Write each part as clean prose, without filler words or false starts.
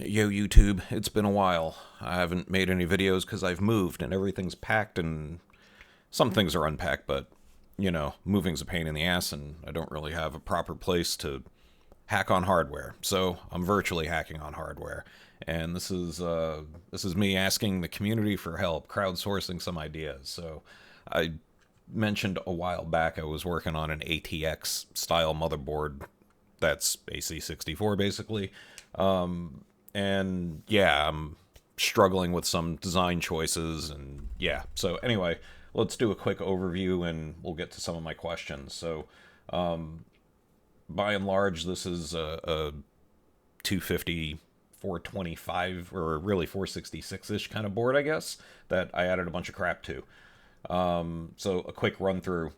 Yo, YouTube, it's been a while. I haven't made any videos because I've moved and everything's packed and some things are unpacked, but, moving's a pain in the ass and I don't really have a proper place to hack on hardware. So I'm virtually hacking on hardware. And this is me asking the community for help, crowdsourcing some ideas. So I mentioned a while back I was working on an ATX style motherboard that's a C64 basically. And yeah, I'm struggling with some design choices, and yeah. So anyway, let's do a quick overview, and we'll get to some of my questions. So, by and large, this is a 250, 425, or really 466 ish kind of board, I guess, that I added a bunch of crap to. So a quick run through.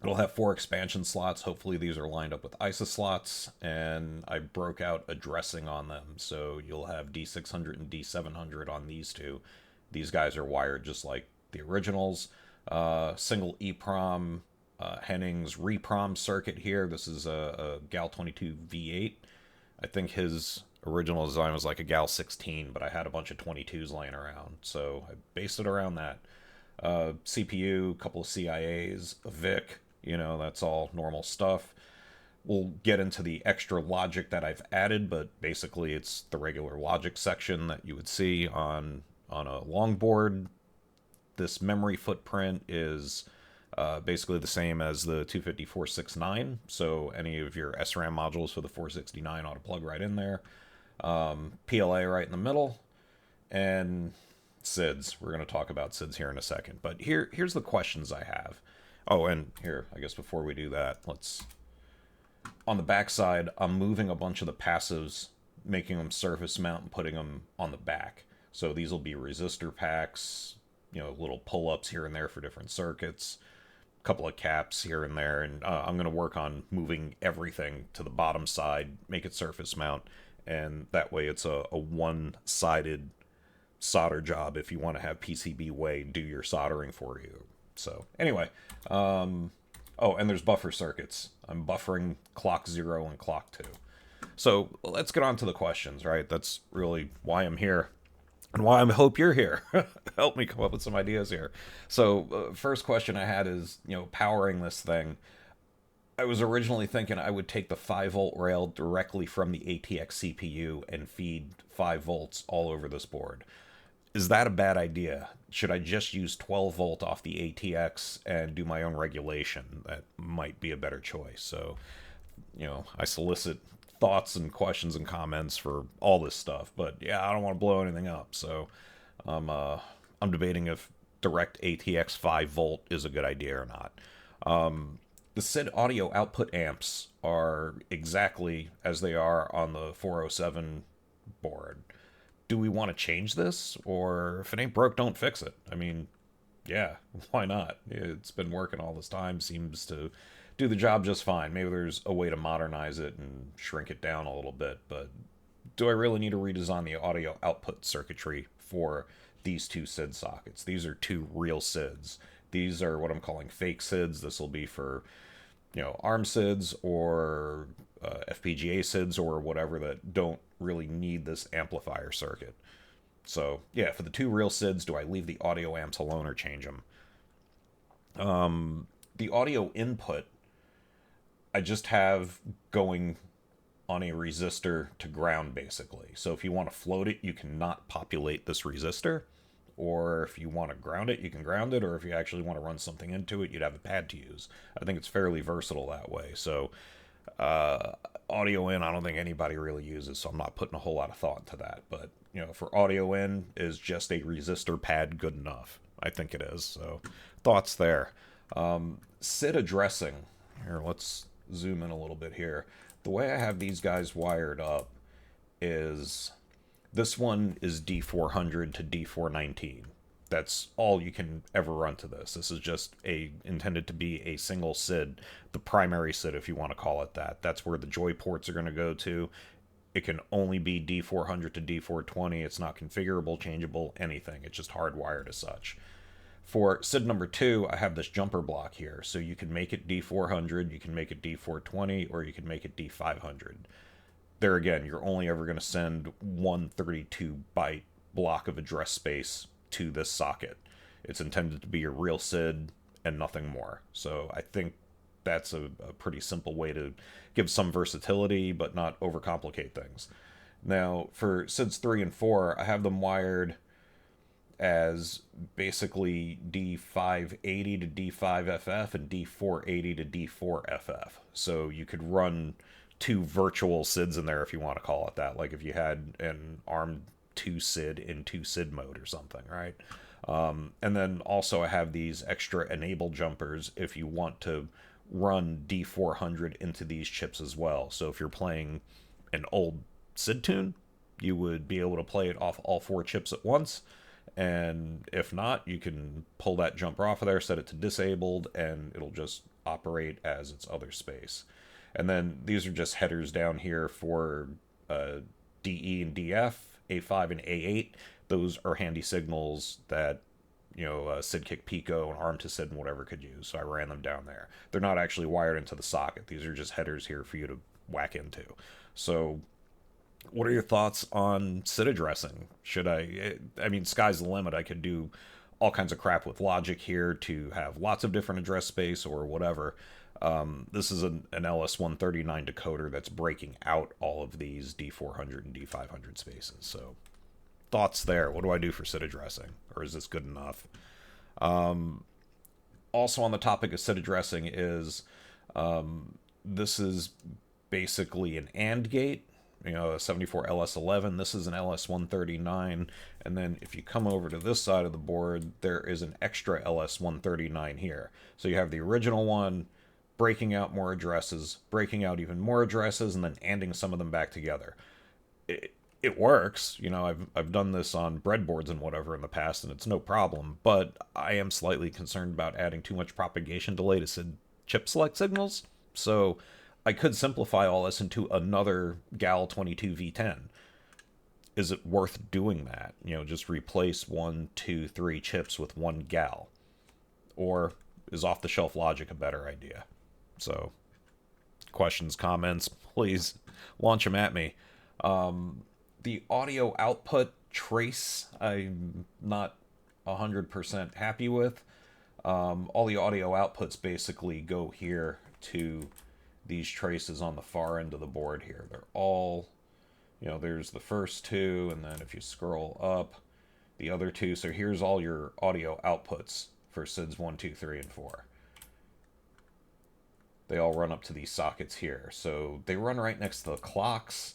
It'll have 4 expansion slots. Hopefully these are lined up with ISA slots, and I broke out addressing on them. So you'll have D600 and D700 on these two. These guys are wired just like the originals. Single EEPROM, Henning's REPROM circuit here. This is a GAL 22 V8. I think his original design was like a GAL 16, but I had a bunch of 22s laying around. So I based it around that. CPU, a couple of CIAs, a VIC, that's all normal stuff. We'll get into the extra logic that I've added, but basically it's the regular logic section that you would see on a long board. This memory footprint is basically the same as the 25469, so any of your SRAM modules for the 469 ought to plug right in there. PLA right in the middle, and SIDS. We're going to talk about SIDS here in a second. But here's the questions I have. Oh, and here, I guess before we do that, let's... On the back side, I'm moving a bunch of the passives, making them surface mount and putting them on the back. So these will be resistor packs, little pull-ups here and there for different circuits, a couple of caps here and there, and I'm going to work on moving everything to the bottom side, make it surface mount, and that way it's a one-sided solder job if you want to have PCB Way do your soldering for you. So anyway, oh, and there's buffer circuits. I'm buffering clock 0 and clock 2. So let's get on to the questions, right? That's really why I'm here and why I hope you're here. Help me come up with some ideas here. So first question I had is, powering this thing. I was originally thinking I would take the 5-volt rail directly from the ATX CPU and feed 5 volts all over this board. Is that a bad idea? Should I just use 12 volt off the ATX and do my own regulation? That might be a better choice. So, I solicit thoughts and questions and comments for all this stuff. But yeah, I don't want to blow anything up. So I'm debating if direct ATX 5 volt is a good idea or not. The SID audio output amps are exactly as they are on the 407 board. Do we want to change this? Or if it ain't broke, don't fix it. I mean, yeah, why not? It's been working all this time, seems to do the job just fine. Maybe there's a way to modernize it and shrink it down a little bit, but do I really need to redesign the audio output circuitry for these two SID sockets? These are two real SIDs. These are what I'm calling fake SIDs. This will be for, ARM SIDs or FPGA SIDs or whatever that don't really need this amplifier circuit. So yeah, for the two real SIDs, do I leave the audio amps alone or change them? The audio input, I just have going on a resistor to ground basically. So if you want to float it, you cannot populate this resistor. Or if you want to ground it, you can ground it. Or if you actually want to run something into it, you'd have a pad to use. I think it's fairly versatile that way. So audio in, I don't think anybody really uses, so I'm not putting a whole lot of thought into that. But, for audio in, is just a resistor pad good enough? I think it is. So thoughts there. SID addressing. Here, let's zoom in a little bit here. The way I have these guys wired up is... This one is D400 to D419. That's all you can ever run to this. This is just intended to be a single SID, the primary SID if you want to call it that. That's where the joy ports are going to go to. It can only be D400 to D420. It's not configurable, changeable, anything. It's just hardwired as such. For SID number 2, I have this jumper block here. So you can make it D400, you can make it D420, or you can make it D500. there again, you're only ever going to send one 32-byte block of address space to this socket. It's intended to be your real SID and nothing more. So I think that's a pretty simple way to give some versatility but not overcomplicate things. Now, for SIDs 3 and 4, I have them wired as basically D580 to D5FF and D480 to D4FF. So you could run two virtual SIDs in there if you want to call it that, like if you had an ARM 2 SID in 2 SID mode or something, right? And then also I have these extra enable jumpers if you want to run D400 into these chips as well. So if you're playing an old SID tune, you would be able to play it off all 4 chips at once. And if not, you can pull that jumper off of there, set it to disabled, and it'll just operate as its other space. And then these are just headers down here for DE and DF, A5 and A8. Those are handy signals that, you know, SidKick Pico and ARM to SID and whatever could use. So I ran them down there. They're not actually wired into the socket. These are just headers here for you to whack into. So what are your thoughts on SID addressing? Should I mean, sky's the limit. I could do all kinds of crap with logic here to have lots of different address space or whatever. This is an LS139 decoder that's breaking out all of these D400 and D500 spaces. So thoughts there. What do I do for SID addressing? Or is this good enough? Also on the topic of SID addressing is this is basically an AND gate. You know, a 74 LS11. This is an LS139. And then if you come over to this side of the board, there is an extra LS139 here. So you have the original one breaking out more addresses, breaking out even more addresses, and then ANDing some of them back together. It works. You know, I've done this on breadboards and whatever in the past, and it's no problem. But I am slightly concerned about adding too much propagation delay to SID chip select signals. So I could simplify all this into another GAL22 V10. Is it worth doing that? You know, just replace 1, 2, 3 chips with one GAL. Or is off-the-shelf logic a better idea? So, questions, comments, please launch them at me. The audio output trace, I'm not 100% happy with. All the audio outputs basically go here to these traces on the far end of the board here. They're all, you know, there's the first two, and then if you scroll up, the other two. So here's all your audio outputs for SIDs 1, 2, 3, and 4. They all run up to these sockets here. So they run right next to the clocks.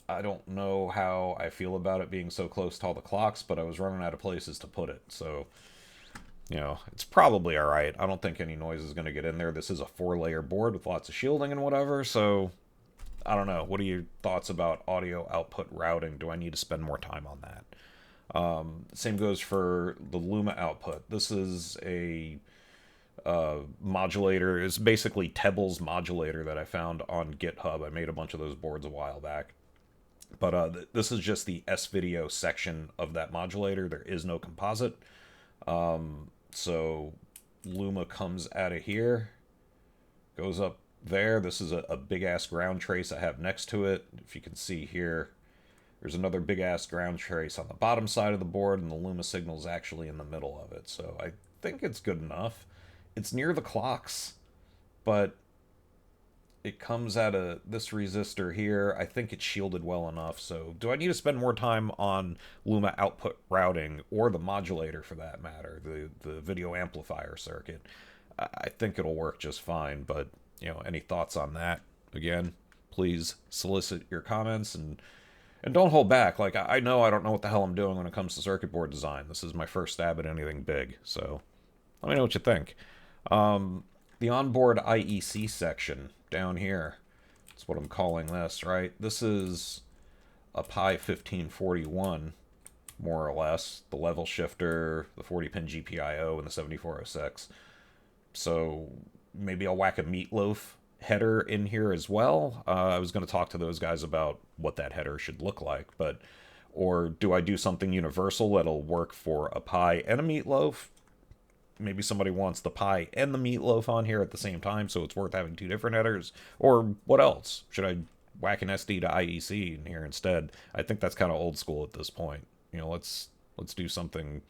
I don't know how I feel about it being so close to all the clocks, but I was running out of places to put it. So, you know, it's probably all right. I don't think any noise is going to get in there. This is a 4-layer board with lots of shielding and whatever, so I don't know. What are your thoughts about audio output routing? Do I need to spend more time on that? Same goes for the Luma output. This is a modulator. It's basically Tebble's modulator that I found on GitHub. I made a bunch of those boards a while back. But this is just the S-video section of that modulator. There is no composite. So Luma comes out of here, goes up there. This is a big-ass ground trace I have next to it. If you can see here, there's another big-ass ground trace on the bottom side of the board, and the Luma signal is actually in the middle of it. So I think it's good enough. It's near the clocks, but it comes out of this resistor here. I think it's shielded well enough. So do I need to spend more time on Luma output routing, or the modulator for that matter, the video amplifier circuit? I think it'll work just fine, but you know, any thoughts on that? Again, please solicit your comments, and don't hold back. Like, I know I don't know what the hell I'm doing when it comes to circuit board design. This is my first stab at anything big, so let me know what you think. The onboard IEC section down here, that's what I'm calling this, right? This is a Pi 1541, more or less. The level shifter, the 40-pin GPIO, and the 7406. So maybe I'll whack a meatloaf header in here as well. I was going to talk to those guys about what that header should look like, but or do I do something universal that'll work for a Pi and a meatloaf? Maybe somebody wants the Pi and the meatloaf on here at the same time, so it's worth having two different headers. Or what else? Should I whack an SD to IEC in here instead. I think that's kind of old school at this point. You know, let's do something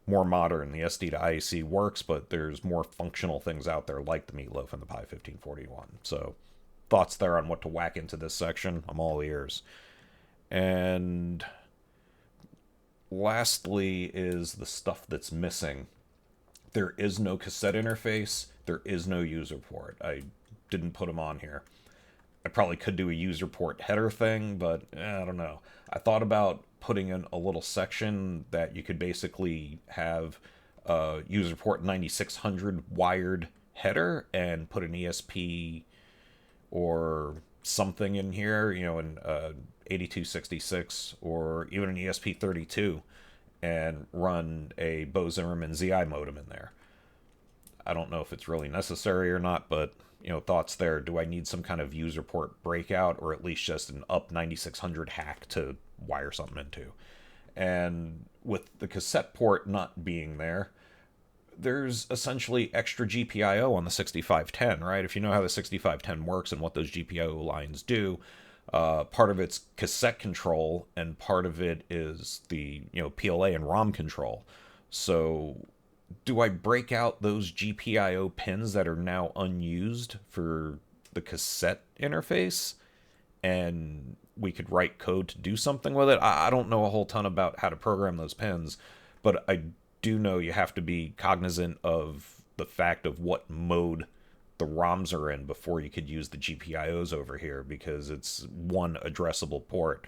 more modern. The SD to IEC works, but there's more functional things out there like the Meatloaf and the Pi 1541. So, thoughts there on what to whack into this section? I'm all ears. And lastly is the stuff that's missing. There is no cassette interface. There is no user port. I didn't put them on here. I probably could do a user port header thing, but I don't know. I thought about putting in a little section that you could basically have a user port 9600 wired header and put an ESP or something in here, you know, an 8266 or even an ESP32, and run a Bo-Zimmerman ZI modem in there. I don't know if it's really necessary or not, but you know, thoughts there. Do I need some kind of user port breakout, or at least just an up 9600 hack to wire something into? And with the cassette port not being there, there's essentially extra GPIO on the 6510, right? If you know how the 6510 works and what those GPIO lines do, part of it's cassette control and part of it is the, you know, PLA and ROM control. So do I break out those GPIO pins that are now unused for the cassette interface, and we could write code to do something with it? I don't know a whole ton about how to program those pins, but I do know you have to be cognizant of the fact of what mode the ROMs are in before you could use the GPIOs over here, because it's one addressable port.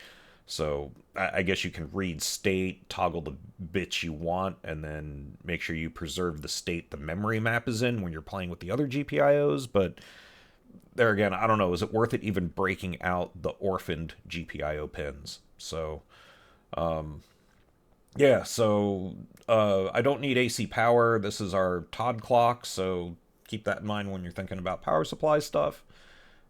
So I guess you can read state, toggle the bits you want, and then make sure you preserve the state the memory map is in when you're playing with the other GPIOs. But there again, I don't know. Is it worth it even breaking out the orphaned GPIO pins? So, yeah, so I don't need AC power. This is our Todd clock, so keep that in mind when you're thinking about power supply stuff.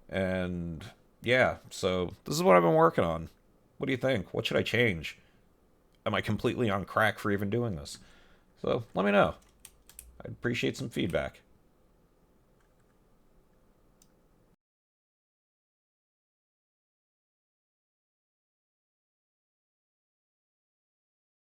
And yeah, so this is what I've been working on. What do you think? What should I change? Am I completely on crack for even doing this? So let me know. I'd appreciate some feedback.